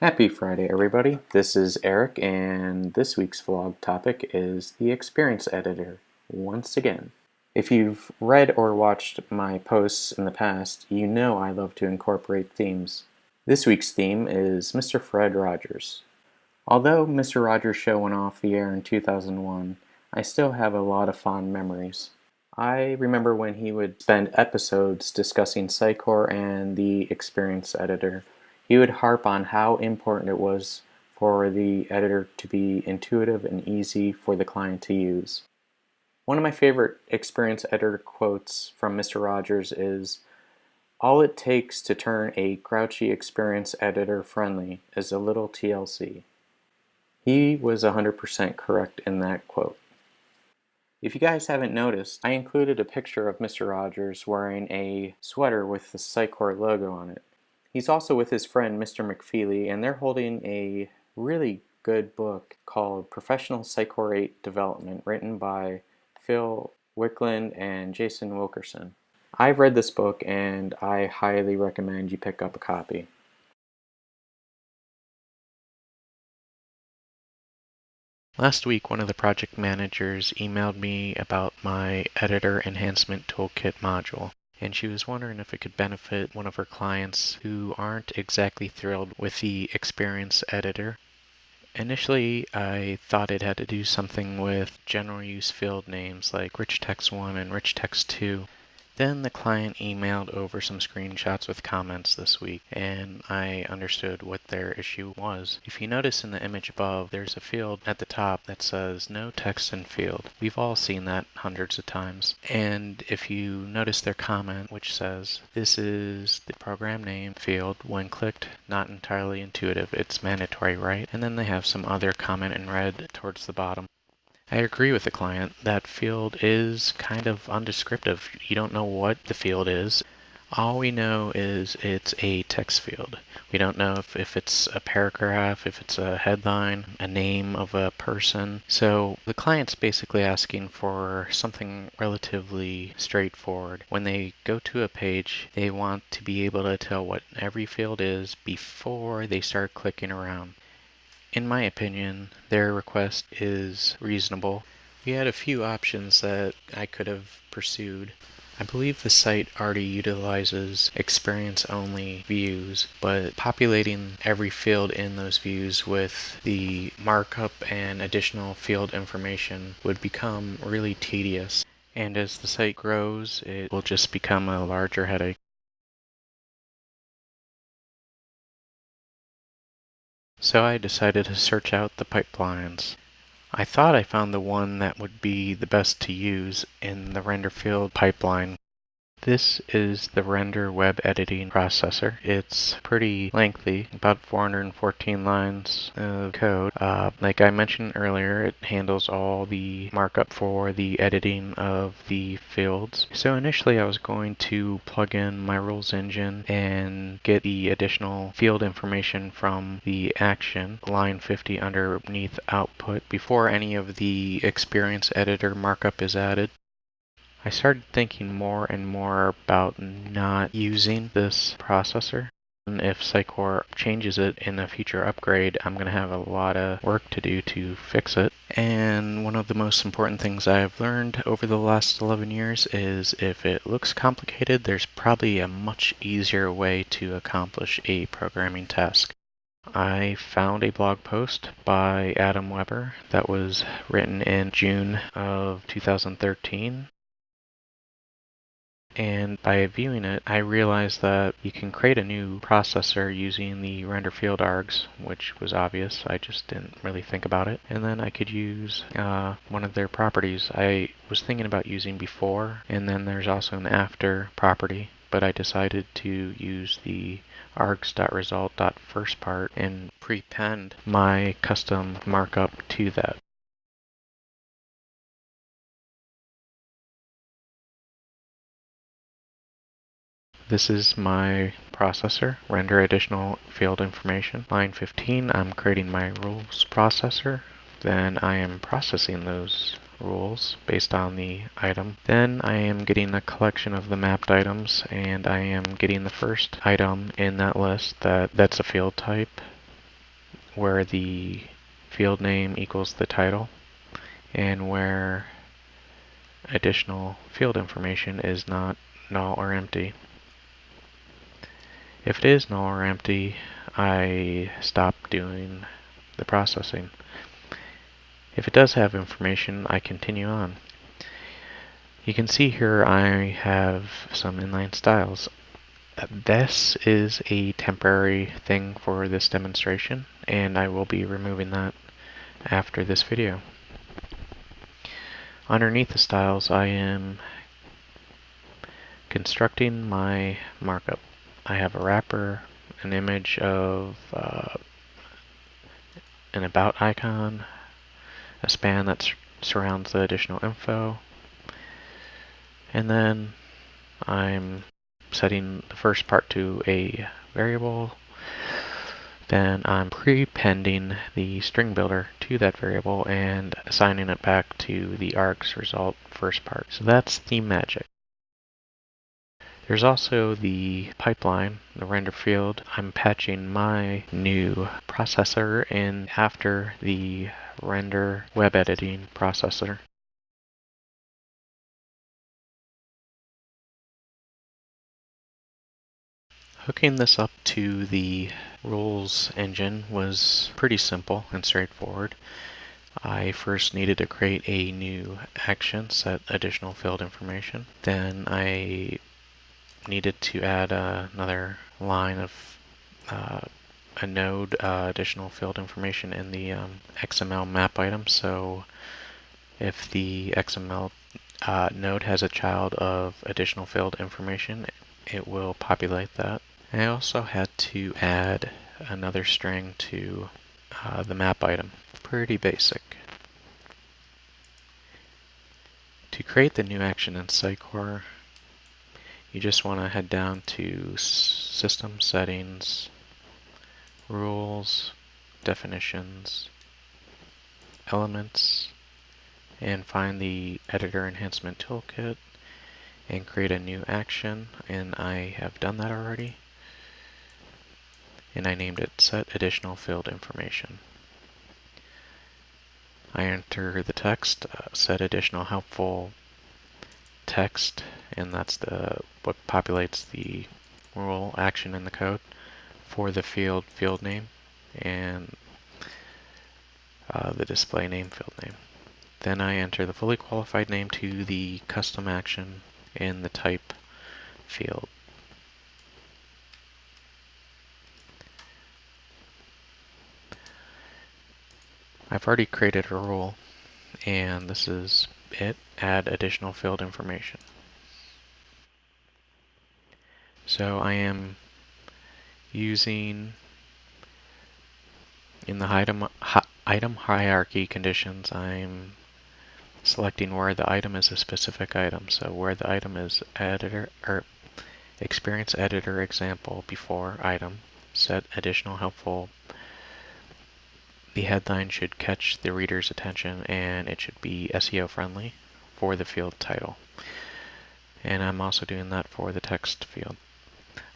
Happy Friday, everybody. This is Eric, and this week's vlog topic is the Experience Editor, once again. If you've read or watched my posts in the past, you know I love to incorporate themes. This week's theme is Mr. Fred Rogers. Although Mr. Rogers' show went off the air in 2001, I still have a lot of fond memories. I remember when he would spend episodes discussing Sitecore and the Experience Editor. He would harp on how important it was for the editor to be intuitive and easy for the client to use. One of my favorite Experience Editor quotes from Mr. Rogers is, "All it takes to turn a grouchy Experience Editor friendly is a little TLC." He was 100% correct in that quote. If you guys haven't noticed, I included a picture of Mr. Rogers wearing a sweater with the Sitecore logo on it. He's also with his friend Mr. McFeely, and they're holding a really good book called Professional Sitecore 8 Development, written by Phil Wickland and Jason Wilkerson. I've read this book and I highly recommend you pick up a copy. Last week, one of the project managers emailed me about my Editor Enhancement Toolkit module, and she was wondering if it could benefit one of her clients who aren't exactly thrilled with the Experience Editor. Initially, I thought it had to do something with general use field names like Rich Text 1 and Rich Text 2. Then the client emailed over some screenshots with comments this week, and I understood what their issue was. If you notice in the image above, there's a field at the top that says no text in field. We've all seen that hundreds of times. And if you notice their comment, which says, "This is the program name field. When clicked, not entirely intuitive. It's mandatory, right?" And then they have some other comment in red towards the bottom. I agree with the client. That field is kind of undescriptive. You don't know what the field is. All we know is it's a text field. We don't know if it's a paragraph, if it's a headline, a name of a person. So the client's basically asking for something relatively straightforward. When they go to a page, they want to be able to tell what every field is before they start clicking around. In my opinion, their request is reasonable. We had a few options that I could have pursued. I believe the site already utilizes experience-only views, but populating every field in those views with the markup and additional field information would become really tedious. And as the site grows, it will just become a larger headache. So I decided to search out the pipelines. I thought I found the one that would be the best to use in the render field pipeline. This is the render web editing processor. It's pretty lengthy, about 414 lines of code. Like I mentioned earlier, it handles all the markup for the editing of the fields. So initially I was going to plug in my rules engine and get the additional field information from the action, line 50 underneath output, before any of the experience editor markup is added. I started thinking more and more about not using this processor. And if Sitecore changes it in a future upgrade, I'm going to have a lot of work to do to fix it. And one of the most important things I've learned over the last 11 years is if it looks complicated, there's probably a much easier way to accomplish a programming task. I found a blog post by Adam Weber that was written in June of 2013. And by viewing it, I realized that you can create a new processor using the render field args, which was obvious. I just didn't really think about it. And then I could use one of their properties I was thinking about using before, and then there's also an after property. But I decided to use the args.result.firstPart and prepend my custom markup to that. This is my processor, render additional field information. Line 15, I'm creating my rules processor. Then I am processing those rules based on the item. Then I am getting a collection of the mapped items, and I am getting the first item in that list that's a field type. where the field name equals the title and where additional field information is not null or empty. If it is null or empty, I stop doing the processing. If it does have information, I continue on. You can see here I have some inline styles. This is a temporary thing for this demonstration, and I will be removing that after this video. Underneath the styles, I am constructing my markup. I have a wrapper, an image of an about icon, a span that surrounds the additional info, and then I'm setting the first part to a variable. Then I'm prepending the string builder to that variable and assigning it back to the args result first part. So that's the magic. There's also the pipeline, the render field. I'm patching my new processor in after the render web editing processor. Hooking this up to the rules engine was pretty simple and straightforward. I first needed to create a new action, set additional field information. Then I needed to add another line of a node additional field information in the XML map item. So if the XML node has a child of additional field information, it will populate that. I also had to add another string to the map item. Pretty basic. To create the new action in Sitecore, you just want to head down to System Settings, Rules, Definitions, Elements, and find the Editor Enhancement Toolkit and create a new action. And I have done that already. And I named it Set Additional Field Information. I enter the text, set additional helpful text, and that's what populates the rule action in the code for the field name and the display name field name. Then I enter the fully qualified name to the custom action in the type field. I've already created a rule, and this is it. Add additional field information. So I am using in the item hierarchy conditions, I'm selecting where the item is a specific item. So where the item is editor or experience editor example before item, set additional helpful. The headline should catch the reader's attention and it should be SEO friendly for the field title. And I'm also doing that for the text field.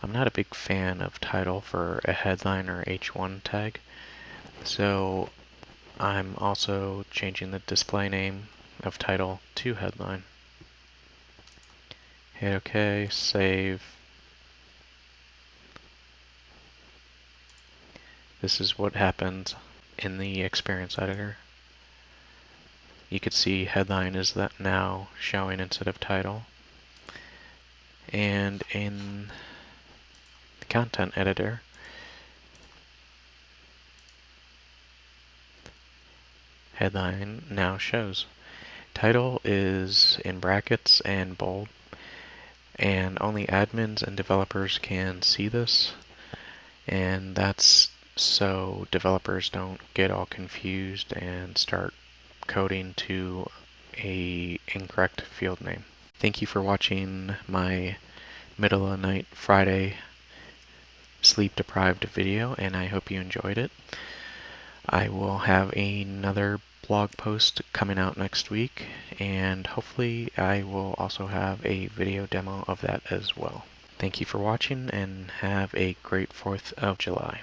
I'm not a big fan of title for a headline or H1 tag, so I'm also changing the display name of title to headline. Hit OK, save. This is what happens in the experience editor. You could see headline is that now showing instead of title. And in the content editor, headline now shows. Title is in brackets and bold, and only admins and developers can see this, and that's so developers don't get all confused and start coding to a incorrect field name. Thank you for watching my middle of the night Friday sleep deprived video, and I hope you enjoyed it. I will have another blog post coming out next week, and hopefully I will also have a video demo of that as well. Thank you for watching, and have a great 4th of July.